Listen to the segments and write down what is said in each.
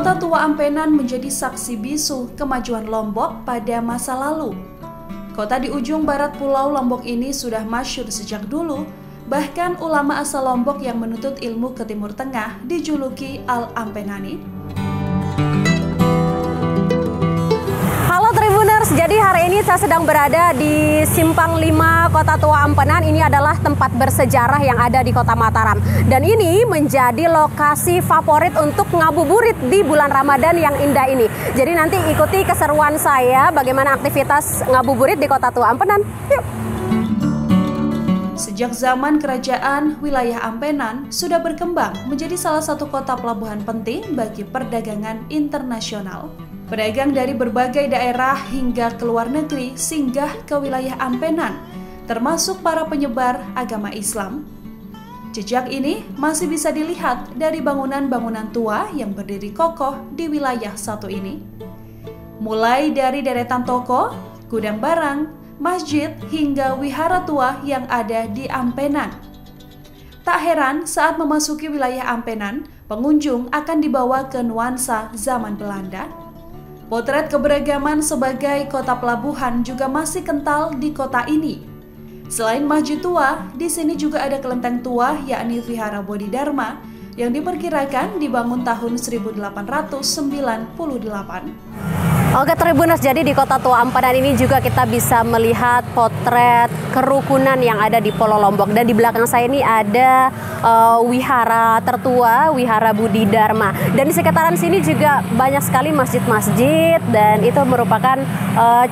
Kota tua Ampenan menjadi saksi bisu kemajuan Lombok pada masa lalu. Kota di ujung barat Pulau Lombok ini sudah masyhur sejak dulu, bahkan ulama asal Lombok yang menuntut ilmu ke Timur Tengah dijuluki Al-Ampenani. Halo Tribuners, jadi hari ini saya sedang berada di Simpang 5 Kota Tua Ampenan. Ini adalah tempat bersejarah yang ada di Kota Mataram. Dan ini menjadi lokasi favorit untuk ngabuburit di bulan Ramadan yang indah ini. Jadi nanti ikuti keseruan saya bagaimana aktivitas ngabuburit di Kota Tua Ampenan. Yuk! Sejak zaman kerajaan, wilayah Ampenan sudah berkembang menjadi salah satu kota pelabuhan penting bagi perdagangan internasional. Pedagang dari berbagai daerah hingga ke luar negeri singgah ke wilayah Ampenan, termasuk para penyebar agama Islam. Jejak ini masih bisa dilihat dari bangunan-bangunan tua yang berdiri kokoh di wilayah satu ini. Mulai dari deretan toko, gudang barang, masjid, hingga wihara tua yang ada di Ampenan. Tak heran saat memasuki wilayah Ampenan, pengunjung akan dibawa ke nuansa zaman Belanda. Potret keberagaman sebagai kota pelabuhan juga masih kental di kota ini. Selain masjid tua, di sini juga ada kelenteng tua yakni Vihara Bodhidharma yang diperkirakan dibangun tahun 1898. Oke Tribuners, jadi di Kota Tua Ampenan ini juga kita bisa melihat potret kerukunan yang ada di Pulau Lombok. Dan di belakang saya ini ada wihara tertua, Wihara Bodhidharma. Dan di sekitaran sini juga banyak sekali masjid-masjid dan itu merupakan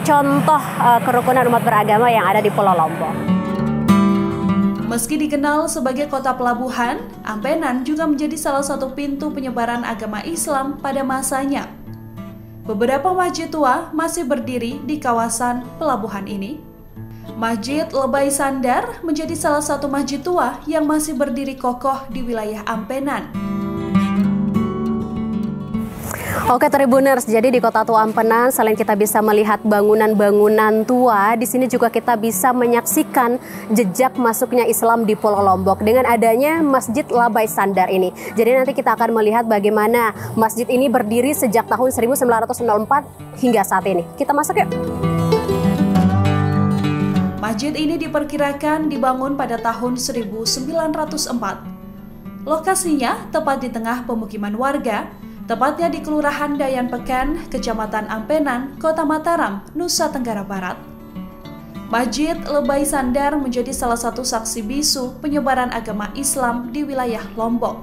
contoh kerukunan umat beragama yang ada di Pulau Lombok. Meski dikenal sebagai kota pelabuhan, Ampenan juga menjadi salah satu pintu penyebaran agama Islam pada masanya. Beberapa masjid tua masih berdiri di kawasan pelabuhan ini. Masjid Lebay Sandar menjadi salah satu masjid tua yang masih berdiri kokoh di wilayah Ampenan. Oke Tribuners, jadi di Kota Tua Ampenan selain kita bisa melihat bangunan-bangunan tua, di sini juga kita bisa menyaksikan jejak masuknya Islam di Pulau Lombok dengan adanya Masjid Lebay Sandar ini. Jadi nanti kita akan melihat bagaimana masjid ini berdiri sejak tahun 1904 hingga saat ini. Kita masuk yuk. Masjid ini diperkirakan dibangun pada tahun 1904. Lokasinya tepat di tengah pemukiman warga, tepatnya di Kelurahan Dayan Peken, Kecamatan Ampenan, Kota Mataram, Nusa Tenggara Barat. Masjid Lebay Sandar menjadi salah satu saksi bisu penyebaran agama Islam di wilayah Lombok.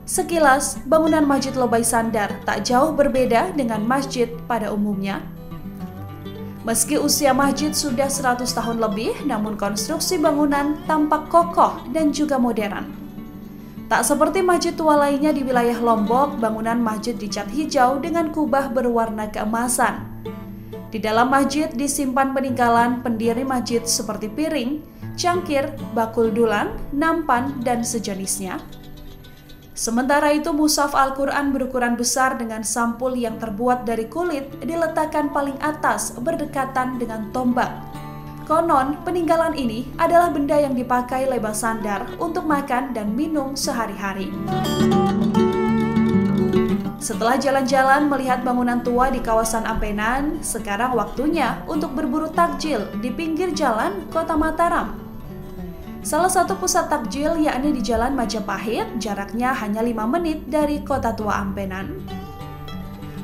Sekilas, bangunan Masjid Lebay Sandar tak jauh berbeda dengan masjid pada umumnya. Meski usia masjid sudah 100 tahun lebih, namun konstruksi bangunan tampak kokoh dan juga modern. Tak seperti masjid tua lainnya di wilayah Lombok, bangunan masjid dicat hijau dengan kubah berwarna keemasan. Di dalam masjid disimpan peninggalan pendiri masjid seperti piring, cangkir, bakul dulan, nampan, dan sejenisnya. Sementara itu, mushaf Al-Quran berukuran besar dengan sampul yang terbuat dari kulit diletakkan paling atas berdekatan dengan tombak. Konon, peninggalan ini adalah benda yang dipakai Lebay Sandar untuk makan dan minum sehari-hari. Setelah jalan-jalan melihat bangunan tua di kawasan Ampenan, sekarang waktunya untuk berburu takjil di pinggir jalan Kota Mataram. Salah satu pusat takjil yakni di Jalan Majapahit, jaraknya hanya 5 menit dari Kota Tua Ampenan.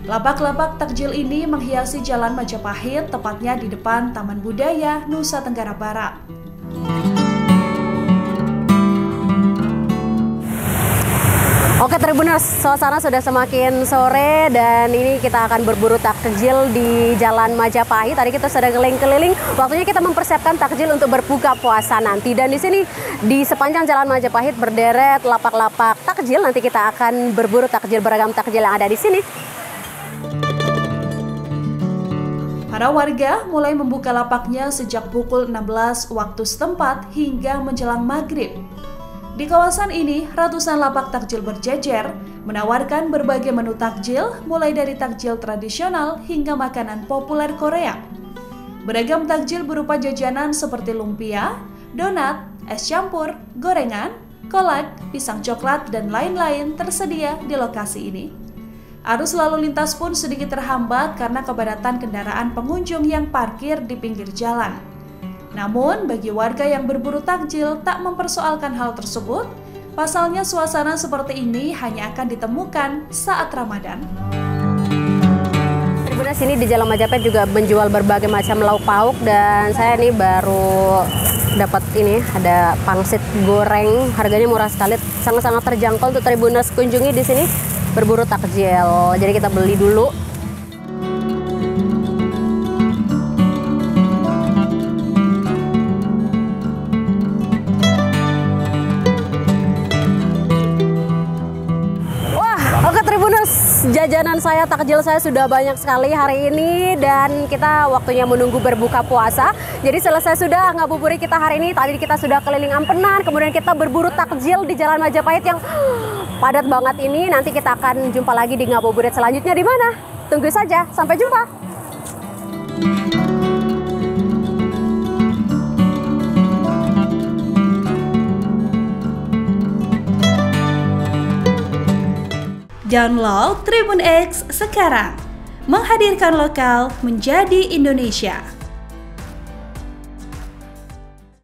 Lapak-lapak takjil ini menghiasi Jalan Majapahit, tepatnya di depan Taman Budaya Nusa Tenggara Barat. Oke Tribuners, suasana sudah semakin sore dan ini kita akan berburu takjil di Jalan Majapahit. Tadi kita sudah keliling-keliling, waktunya kita mempersiapkan takjil untuk berbuka puasa nanti. Dan di sini di sepanjang Jalan Majapahit berderet lapak-lapak takjil. Nanti kita akan berburu takjil, beragam takjil yang ada di sini. Para warga mulai membuka lapaknya sejak pukul 16 waktu setempat hingga menjelang maghrib. Di kawasan ini, ratusan lapak takjil berjejer, menawarkan berbagai menu takjil, mulai dari takjil tradisional hingga makanan populer Korea. Beragam takjil berupa jajanan seperti lumpia, donat, es campur, gorengan, kolak, pisang coklat, dan lain-lain tersedia di lokasi ini. Arus lalu lintas pun sedikit terhambat karena kepadatan kendaraan pengunjung yang parkir di pinggir jalan. Namun, bagi warga yang berburu takjil tak mempersoalkan hal tersebut. Pasalnya suasana seperti ini hanya akan ditemukan saat Ramadan. Tribuners ini di Jalan Majapahit juga menjual berbagai macam lauk pauk, dan saya ini baru dapat ini ada pangsit goreng, harganya murah sekali, sangat-sangat terjangkau untuk Tribuners kunjungi di sini berburu takjil. Jadi kita beli dulu. Jajanan saya, takjil saya sudah banyak sekali hari ini, dan kita waktunya menunggu berbuka puasa. Jadi selesai sudah ngabuburit kita hari ini. Tadi kita sudah keliling Ampenan, kemudian kita berburu takjil di Jalan Majapahit yang padat banget ini. Nanti kita akan jumpa lagi di ngabuburit selanjutnya di mana? Tunggu saja. Sampai jumpa. Download Tribun X sekarang, menghadirkan lokal menjadi Indonesia.